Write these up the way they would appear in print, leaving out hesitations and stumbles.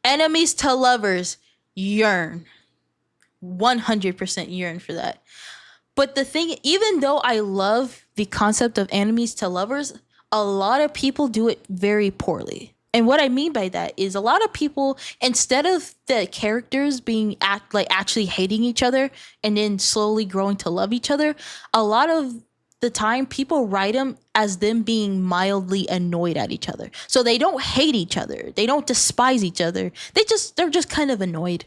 Enemies to lovers yearn. 100% yearn for that. But the thing, even though I love the concept of enemies to lovers, a lot of people do it very poorly. And what I mean by that is a lot of people, instead of the characters being actually hating each other and then slowly growing to love each other, a lot of the time people write them as them being mildly annoyed at each other. So they don't hate each other. They don't despise each other. They're just kind of annoyed.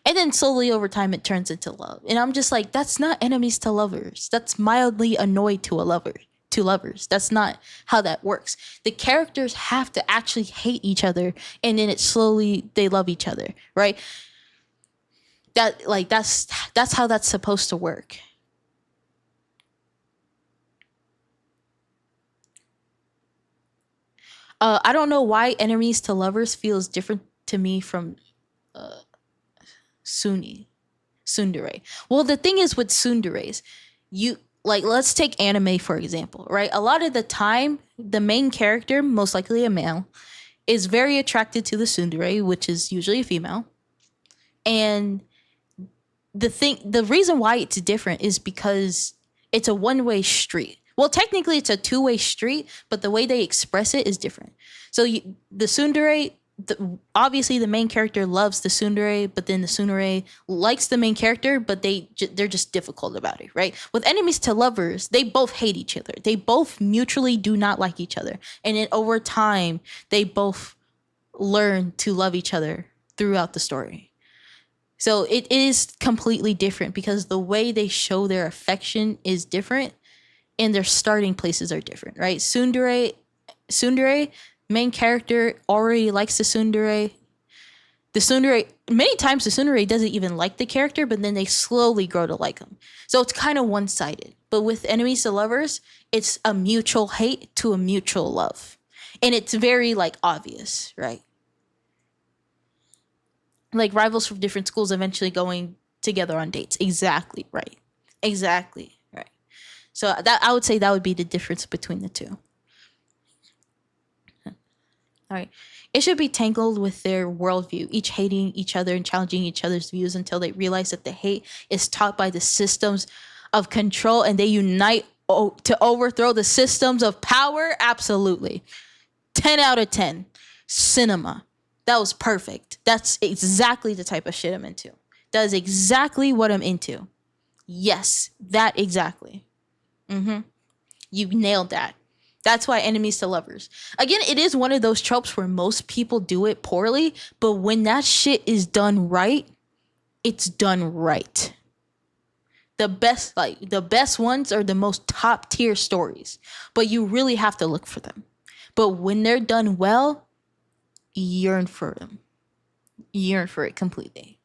And then slowly over time, it turns into love. And I'm just like, that's not enemies to lovers. That's mildly annoyed to a lover, to lovers. That's not how that works. The characters have to actually hate each other, and then it slowly, they love each other, right? That's how that's supposed to work. I don't know why enemies to lovers feels different to me from tsundere. Well, the thing is with tsunderes, you like, let's take anime for example, right? A lot of the time, the main character, most likely a male, is very attracted to the tsundere, which is usually a female. And the reason why it's different is because it's a one-way street. Well, technically it's a two-way street, but the way they express it is different. So the tsundere, obviously the main character loves the tsundere, but then the tsundere likes the main character, but they're just difficult about it, right? With enemies to lovers, they both hate each other. They both mutually do not like each other. And then over time, they both learn to love each other throughout the story. So it is completely different because the way they show their affection is different and their starting places are different, right? Tsundere, main character already likes the tsundere. The tsundere, many times the tsundere doesn't even like the character, but then they slowly grow to like him. So it's kind of one-sided. But with enemies to lovers, it's a mutual hate to a mutual love. And it's very like obvious, right? Like rivals from different schools eventually going together on dates. Exactly right. Exactly right. So that, I would say that would be the difference between the two. All right. It should be tangled with their worldview, each hating each other and challenging each other's views until they realize that the hate is taught by the systems of control and they unite to overthrow the systems of power. Absolutely. 10 out of 10. Cinema. That was perfect. That's exactly the type of shit I'm into. That is exactly what I'm into. Yes, that exactly. You nailed that. That's why enemies to lovers. Again, it is one of those tropes where most people do it poorly, but when that shit is done right, it's done right. The best ones are the most top tier stories, but you really have to look for them. But when they're done well, yearn for them. Yearn for it completely.